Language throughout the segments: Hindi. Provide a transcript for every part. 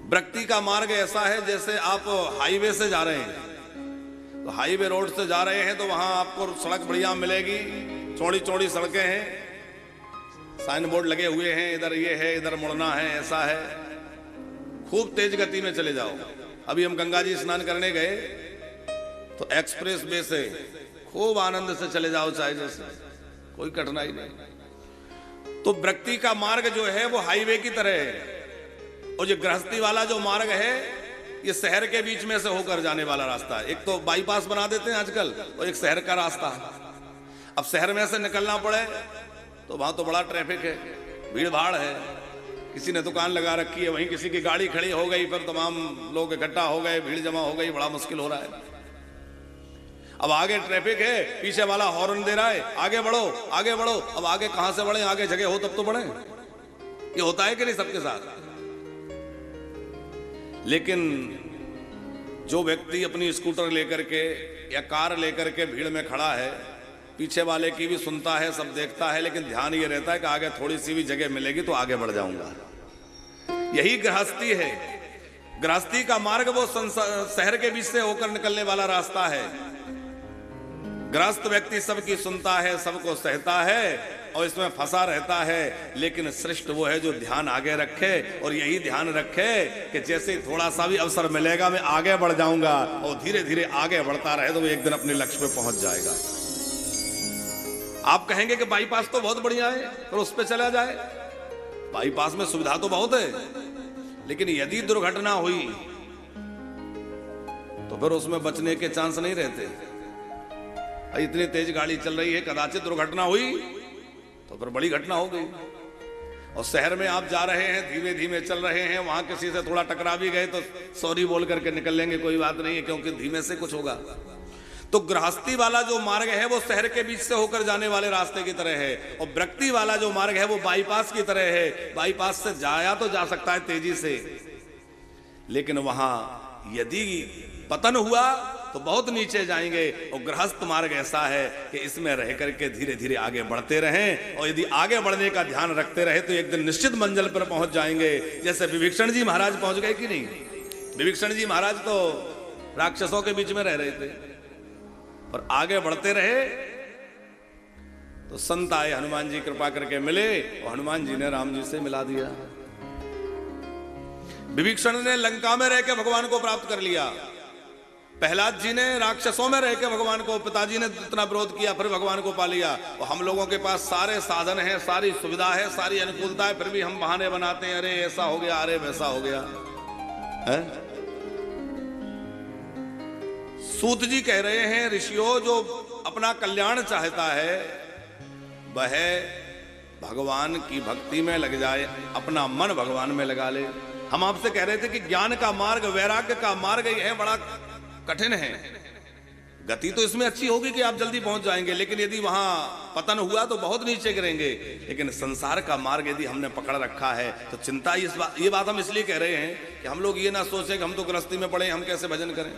भक्ति का मार्ग ऐसा है जैसे आप हाईवे से जा रहे हैं, तो हाईवे रोड से जा रहे हैं तो वहां आपको सड़क बढ़िया मिलेगी, चौड़ी चौड़ी सड़कें हैं, साइन बोर्ड लगे हुए हैं, इधर ये है, इधर मुड़ना है, ऐसा है। खूब तेज गति में चले जाओ। अभी हम गंगा जी स्नान करने गए तो एक्सप्रेस वे से खूब आनंद से चले जाओ, चाहे जैसे, कोई कठिनाई नहीं। तो भक्ति का मार्ग जो है वो हाईवे की तरह है, और ये गृहस्थी वाला जो मार्ग है ये शहर के बीच में से होकर जाने वाला रास्ता है। एक तो बाईपास बना देते हैं आजकल, और एक शहर का रास्ता है। अब शहर में से निकलना पड़े तो वहां तो बड़ा ट्रैफिक है, भीड़ भाड़ है, किसी ने दुकान लगा रखी है, वहीं किसी की गाड़ी खड़ी हो गई, फिर तमाम लोग इकट्ठा हो गए, भीड़ जमा हो गई, बड़ा मुश्किल हो रहा है। अब आगे ट्रैफिक है, पीछे वाला हॉर्न दे रहा है, आगे बढ़ो आगे बढ़ो। अब आगे कहां से बढ़े, आगे जगह हो तब तो बढ़े। ये होता है कि नहीं सबके साथ? लेकिन जो व्यक्ति अपनी स्कूटर लेकर के या कार लेकर के भीड़ में खड़ा है, पीछे वाले की भी सुनता है, सब देखता है, लेकिन ध्यान ये रहता है कि आगे थोड़ी सी भी जगह मिलेगी तो आगे बढ़ जाऊंगा। यही गृहस्थी है। गृहस्थी का मार्ग वो शहर के बीच से होकर निकलने वाला रास्ता है। गृहस्थ व्यक्ति सबकी सुनता है, सबको सहता है और इसमें फंसा रहता है, लेकिन श्रेष्ठ वो है जो ध्यान आगे रखे, और यही ध्यान रखे कि जैसे थोड़ा सा भी अवसर मिलेगा मैं आगे बढ़ जाऊंगा, और धीरे धीरे आगे बढ़ता रहे तो वो एक दिन अपने लक्ष्य पे पहुंच जाएगा। आप कहेंगे कि बाईपास तो बहुत बढ़िया है, तो उस पर चला जाए। बाईपास में सुविधा तो बहुत है, लेकिन यदि दुर्घटना हुई तो फिर उसमें बचने के चांस नहीं रहते। इतनी तेज गाड़ी चल रही है, कदाचित दुर्घटना हुई तो फिर बड़ी घटना हो गई। और शहर में आप जा रहे हैं, धीमे धीमे चल रहे हैं, वहां किसी से थोड़ा टकरा भी गए तो सॉरी बोल करके निकल लेंगे, कोई बात नहीं है, क्योंकि धीमे से कुछ होगा। तो गृहस्थी वाला जो मार्ग है वो शहर के बीच से होकर जाने वाले रास्ते की तरह है, और भक्ति वाला जो मार्ग है वो बाईपास की तरह है। बाईपास से जाया तो जा सकता है तेजी से, लेकिन वहां यदि पतन हुआ तो बहुत नीचे जाएंगे। और गृहस्थ मार्ग ऐसा है कि इसमें रह करके धीरे धीरे आगे बढ़ते रहें, और यदि आगे बढ़ने का ध्यान रखते रहे तो एक दिन निश्चित मंजिल पर पहुंच जाएंगे। जैसे विभीषण जी महाराज पहुंच गए कि नहीं? विभीषण जी महाराज तो राक्षसों के बीच में रह रहे थे, और आगे बढ़ते रहे तो संत आए, हनुमान जी कृपा करके मिले, और हनुमान जी ने राम जी से मिला दिया। विभीषण ने लंका में रह के भगवान को प्राप्त कर लिया। प्रहलाद जी ने राक्षसों में रह के भगवान को, पिताजी ने इतना विरोध किया, फिर भगवान को पा लिया। और हम लोगों के पास सारे साधन हैं, सारी सुविधा है, सारी अनुकूलता है, फिर भी हम बहाने बनाते हैं, अरे ऐसा हो गया, अरे वैसा हो गया है? सूत जी कह रहे हैं, ऋषियों जो अपना कल्याण चाहता है वह भगवान की भक्ति में लग जाए, अपना मन भगवान में लगा ले। हम आपसे कह रहे थे कि ज्ञान का मार्ग, वैराग्य का मार्ग यह है, बड़ा कठिन है। गति तो इसमें अच्छी होगी कि आप जल्दी पहुंच जाएंगे, लेकिन यदि वहां पतन हुआ तो बहुत नीचे गिरेंगे। लेकिन संसार का मार्ग यदि हमने पकड़ रखा है तो चिंता, ये बात हम इसलिए कह रहे हैं कि हम लोग ये ना सोचें कि हम तो गृहस्थी में पड़े, हम कैसे भजन करें।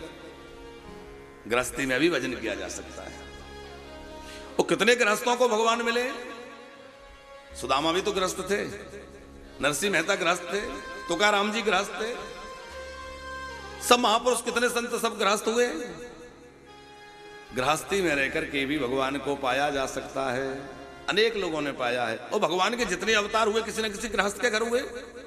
गृहस्थी में भी भजन किया जा सकता है। वो कितने गृहस्थों को भगवान मिले? सुदामा भी तो गृहस्थ थे, नरसिंह मेहता गृहस्थ थे, तुकाराम जी गृहस्थ थे, सब महापुरुष, कितने संत सब गृहस्थ हुए। गृहस्थी में रहकर के भी भगवान को पाया जा सकता है। अनेक लोगों ने पाया है, और भगवान के जितने अवतार हुए किसी न किसी गृहस्थ के घर हुए।